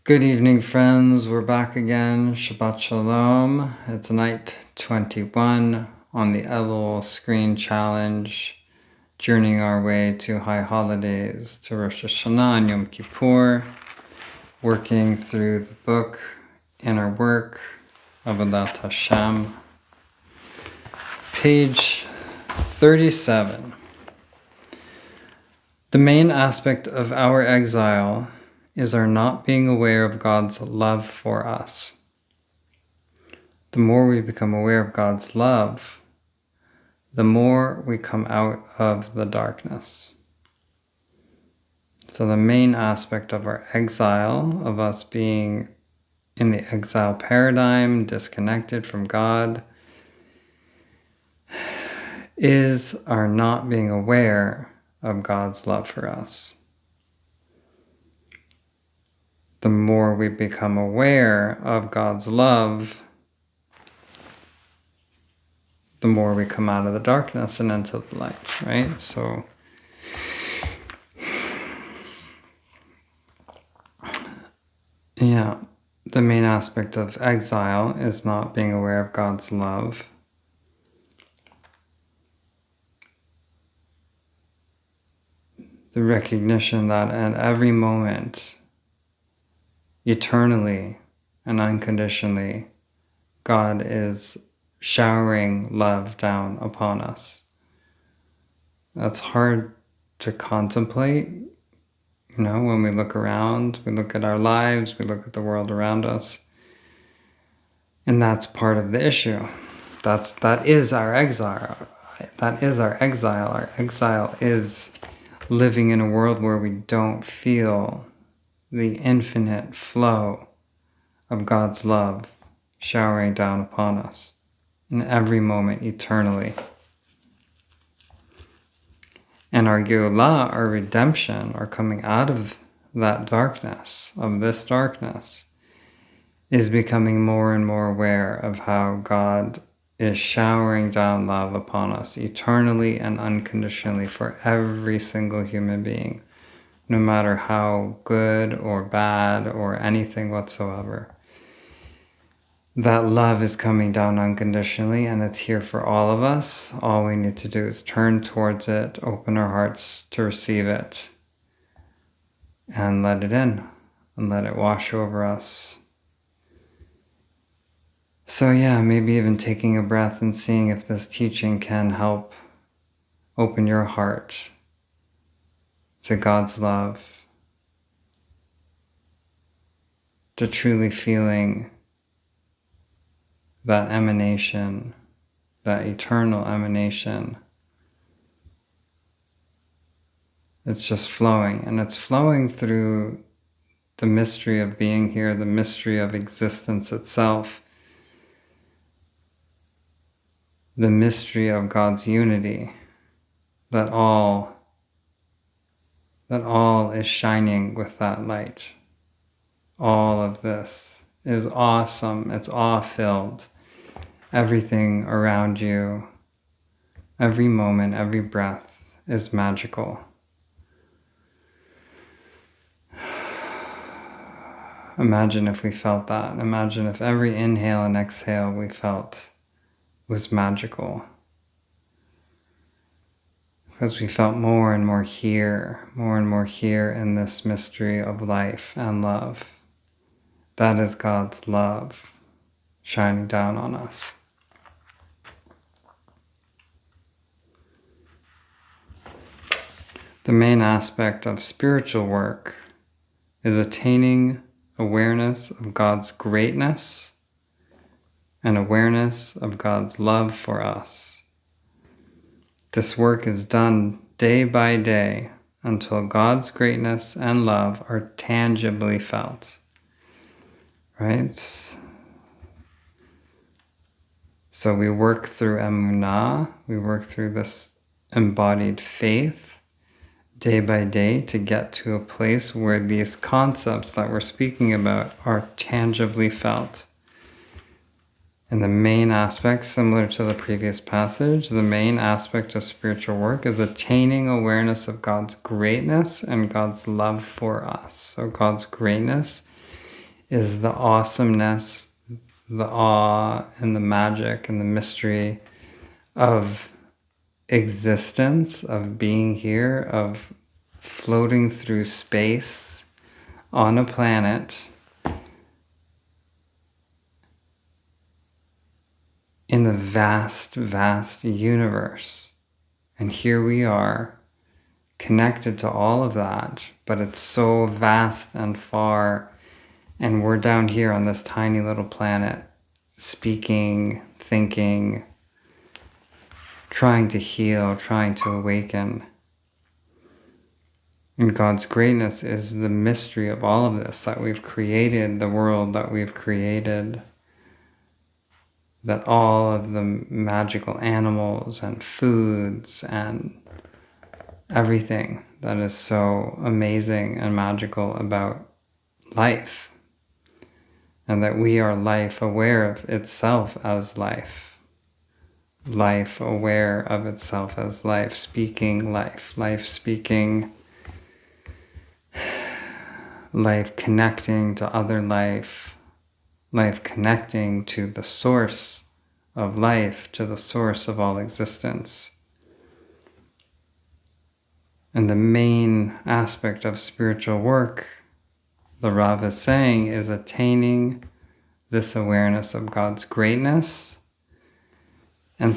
Good evening, friends. We're back again. Shabbat Shalom. It's night 21 on the Elul Screen Challenge, journeying our way to high holidays, to Rosh Hashanah and Yom Kippur, working through the book, Inner Work, Avodat Hashem. Page 37. The main aspect of our exile is our not being aware of God's love for us. The more we become aware of God's love, the more we come out of the darkness. So the main aspect of our exile, of us being in the exile paradigm, disconnected from God, is our not being aware of God's love for us. The more we become aware of God's love, the more we come out of the darkness and into the light, right? So, yeah, the main aspect of exile is not being aware of God's love. The recognition that at every moment, eternally and unconditionally, God is showering love down upon us. That's hard to contemplate, when we look around, we look at our lives, we look at the world around us. And that's part of the issue. That is our exile. That is our exile. Our exile is living in a world where we don't feel the infinite flow of God's love showering down upon us in every moment eternally. And our Geulah, our redemption, our coming out of that darkness, of this darkness, is becoming more and more aware of how God is showering down love upon us eternally and unconditionally for every single human being, no matter how good or bad or anything whatsoever. That love is coming down unconditionally, and it's here for all of us. All we need to do is turn towards it, open our hearts to receive it, and let it in, and let it wash over us. So yeah, maybe even taking a breath and seeing if this teaching can help open your heart to God's love, to truly feeling that emanation, that eternal emanation. It's just flowing, and it's flowing through the mystery of being here, the mystery of existence itself, the mystery of God's unity, that all is shining with that light. All of this is awesome. It's awe-filled. Everything around you, every moment, every breath is magical. Imagine if we felt that. Imagine if every inhale and exhale we felt was magical. Because we felt more and more here in this mystery of life and love. That is God's love shining down on us. The main aspect of spiritual work is attaining awareness of God's greatness and awareness of God's love for us. This work is done day by day until God's greatness and love are tangibly felt. Right? So we work through emunah, we work through this embodied faith day by day to get to a place where these concepts that we're speaking about are tangibly felt. And the main aspect, similar to the previous passage, the main aspect of spiritual work is attaining awareness of God's greatness and God's love for us. So God's greatness is the awesomeness, the awe, and the magic and the mystery of existence, of being here, of floating through space on a planet in the vast, vast universe. And here we are, connected to all of that, but it's so vast and far, and we're down here on this tiny little planet, speaking, thinking, trying to heal, trying to awaken. And God's greatness is the mystery of all of this, that we've created the world that we've created, that all of the magical animals and foods and everything that is so amazing and magical about life, and that we are life aware of itself as life, life aware of itself as life, speaking life, life speaking life, connecting to other life, life connecting to the source of life, to the source of all existence. And the main aspect of spiritual work, the Rav is saying, is attaining this awareness of God's greatness and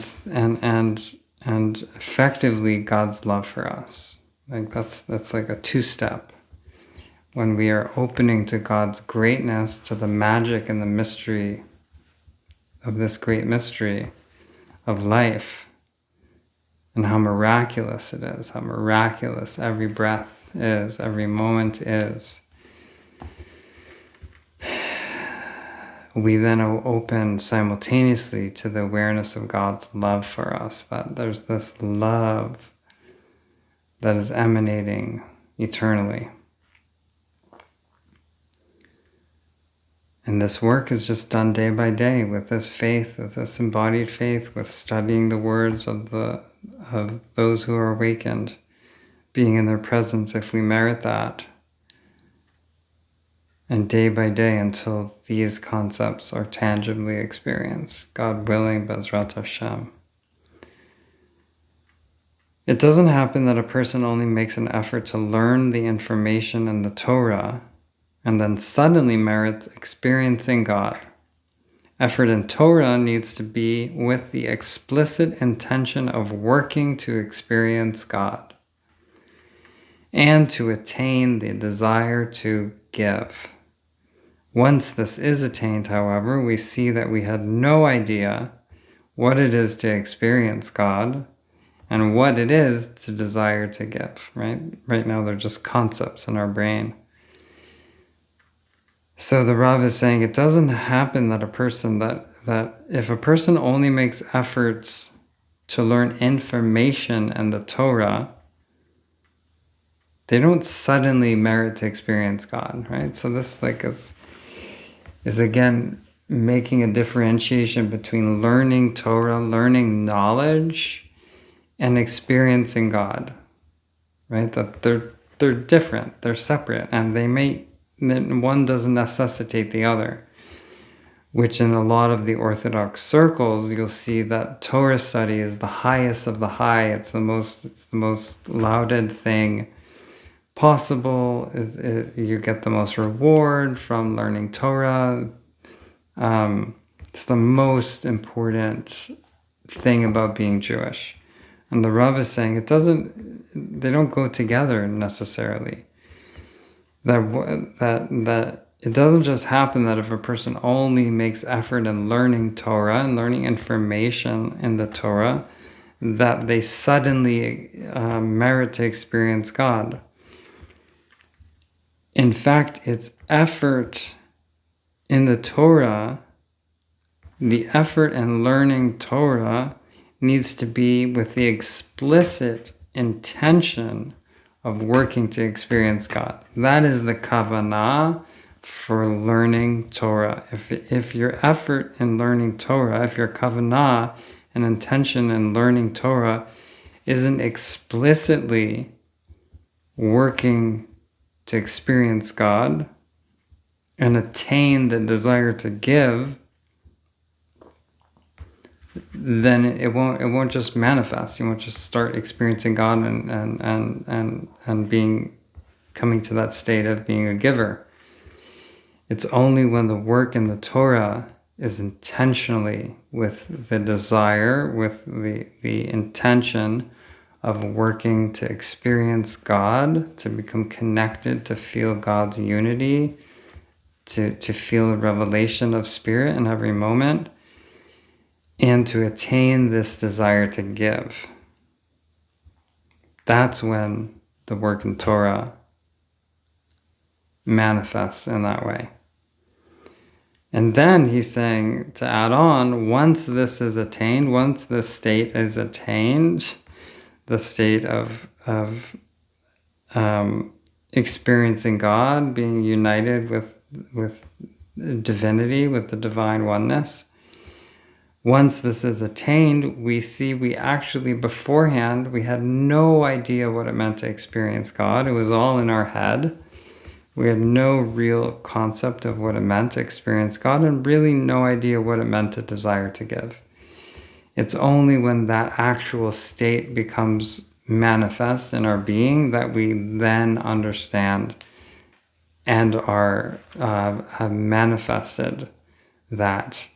effectively God's love for us. Like that's like a two-step. When we are opening to God's greatness, to the magic and the mystery of this great mystery of life, and how miraculous it is, how miraculous every breath is, every moment is, we then open simultaneously to the awareness of God's love for us, that there's this love that is emanating eternally. And this work is just done day by day with this faith, with this embodied faith, with studying the words of those who are awakened, being in their presence if we merit that. And day by day until these concepts are tangibly experienced, God willing, Bezrat Hashem. It doesn't happen that a person only makes an effort to learn the information in the Torah and then suddenly merits experiencing God. Effort in Torah needs to be with the explicit intention of working to experience God and to attain the desire to give. Once this is attained, however, we see that we had no idea what it is to experience God and what it is to desire to give, right? Right now they're just concepts in our brain. So the Rav is saying it doesn't happen that a person that if a person only makes efforts to learn information in the Torah, they don't suddenly merit to experience God, right? So this is again making a differentiation between learning Torah, learning knowledge, and experiencing God, right? That they're different, they're separate, and then one doesn't necessitate the other, which in a lot of the Orthodox circles, you'll see that Torah study is the highest of the high. It's the most lauded thing possible. You get the most reward from learning Torah. It's the most important thing about being Jewish. And the Rav is saying they don't go together necessarily. That it doesn't just happen that if a person only makes effort in learning Torah and learning information in the Torah, that they suddenly merit to experience God. In fact, it's effort in the Torah, the effort in learning Torah needs to be with the explicit intention of working to experience God. That is the kavanah for learning Torah. If your effort in learning Torah, if your kavanah and intention in learning Torah isn't explicitly working to experience God, and attain the desire to give, then it won't just manifest. You won't just start experiencing God and being coming to that state of being a giver. It's only when the work in the Torah is intentionally with the desire, with the intention of working to experience God, to become connected, to feel God's unity, to feel a revelation of spirit in every moment, and to attain this desire to give. That's when the work in Torah manifests in that way. And then he's saying, to add on, once this is attained, once this state is attained, the state of experiencing God, being united with divinity, with the divine oneness, once this is attained, we actually beforehand, we had no idea what it meant to experience God. It was all in our head. We had no real concept of what it meant to experience God, and really no idea what it meant to desire to give. It's only when that actual state becomes manifest in our being that we then understand and have manifested that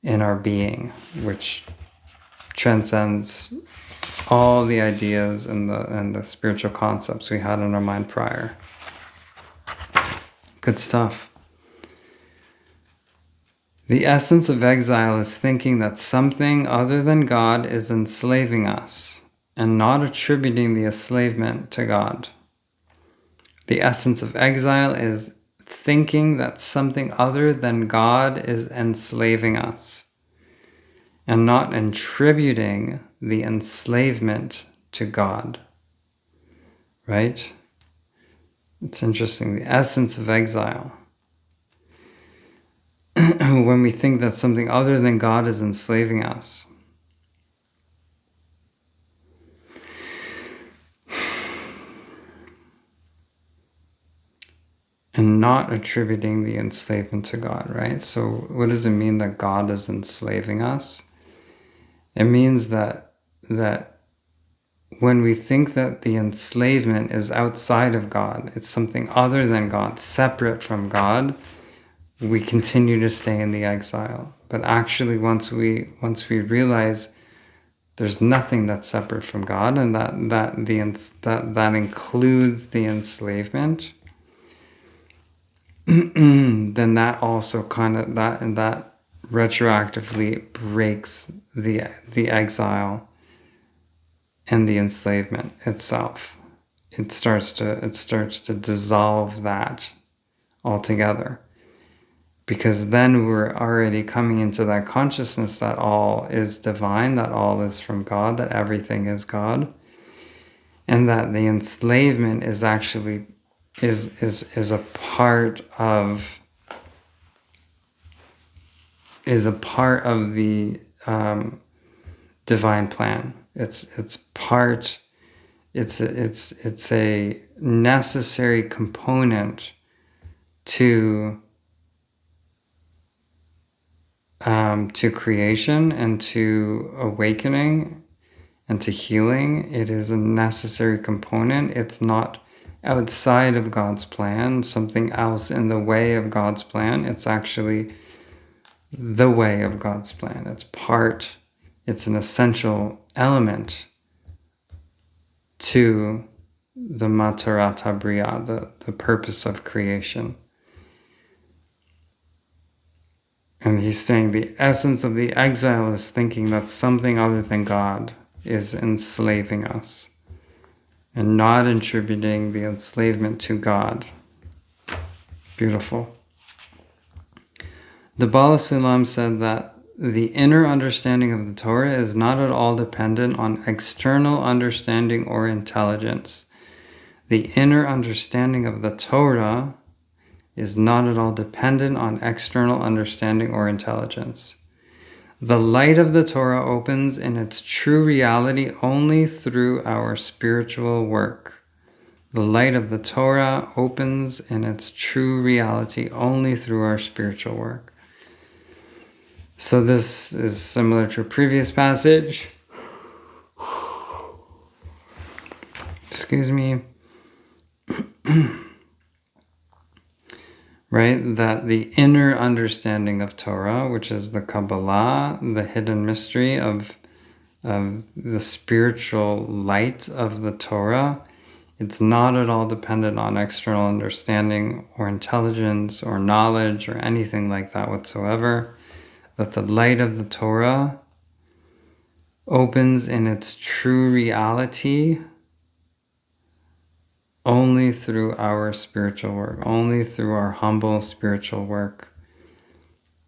in our being, which transcends all the ideas and the spiritual concepts we had in our mind prior. Good stuff. The essence of exile is thinking that something other than God is enslaving us and not attributing the enslavement to God. The essence of exile is thinking that something other than God is enslaving us and not attributing the enslavement to God. Right? It's interesting. The essence of exile. When we think that something other than God is enslaving us. And not attributing the enslavement to God, right? So what does it mean that God is enslaving us? It means that when we think that the enslavement is outside of God, it's something other than God, separate from God, we continue to stay in the exile. But actually, once we realize there's nothing that's separate from God, and that includes the enslavement, then that also that retroactively breaks the exile and the enslavement itself. It starts to dissolve that altogether, because then we're already coming into that consciousness that all is divine, that all is from God, that everything is God, and that the enslavement is actually is a part of the divine plan. It's a necessary component to creation and to awakening and to healing. It is a necessary component. It's not outside of God's plan, something else in the way of God's plan. It's actually the way of God's plan. It's an essential element to the Matarat HaBriah, the purpose of creation. And he's saying the essence of the exile is thinking that something other than God is enslaving us and not attributing the enslavement to God. Beautiful. The Baal Sulam said that the inner understanding of the Torah is not at all dependent on external understanding or intelligence. The inner understanding of the Torah is not at all dependent on external understanding or intelligence. The light of the Torah opens in its true reality only through our spiritual work. The light of the Torah opens in its true reality only through our spiritual work. So this is similar to a previous passage. Excuse me. Right? That the inner understanding of Torah, which is the Kabbalah, the hidden mystery of the spiritual light of the Torah, it's not at all dependent on external understanding or intelligence or knowledge or anything like that whatsoever. That the light of the Torah opens in its true reality only through our spiritual work, only through our humble spiritual work,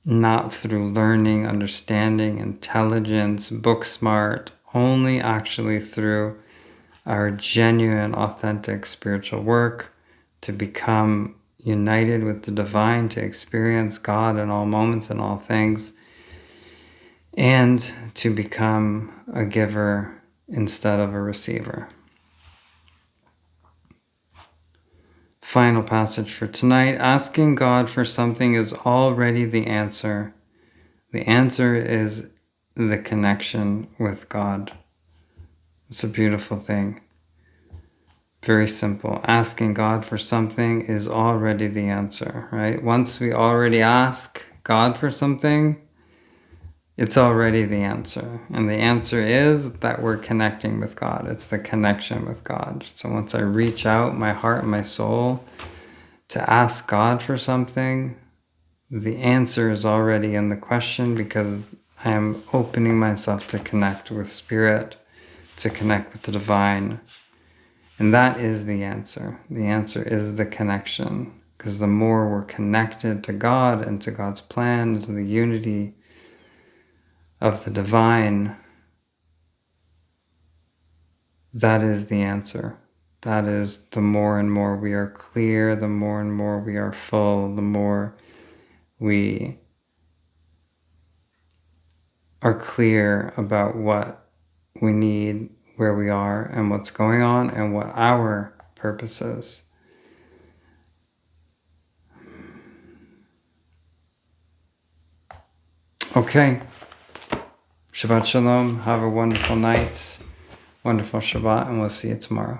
not through learning, understanding, intelligence, book smart, only actually through our genuine, authentic spiritual work to become united with the divine, to experience God in all moments and all things, and to become a giver instead of a receiver. Final passage for tonight. Asking God for something is already the answer. The answer is the connection with God. It's a beautiful thing. Very simple. Asking God for something is already the answer, right? Once we already ask God for something, it's already the answer. And the answer is that we're connecting with God. It's the connection with God. So once I reach out my heart and my soul to ask God for something, the answer is already in the question because I am opening myself to connect with Spirit, to connect with the divine. And that is the answer. The answer is the connection. Because the more we're connected to God and to God's plan, and to the unity of the divine, that is the answer. That is the more and more we are clear, the more and more we are full, the more we are clear about what we need, where we are, and what's going on, and what our purpose is. Okay. Shabbat Shalom. Have a wonderful night, wonderful Shabbat, and we'll see you tomorrow.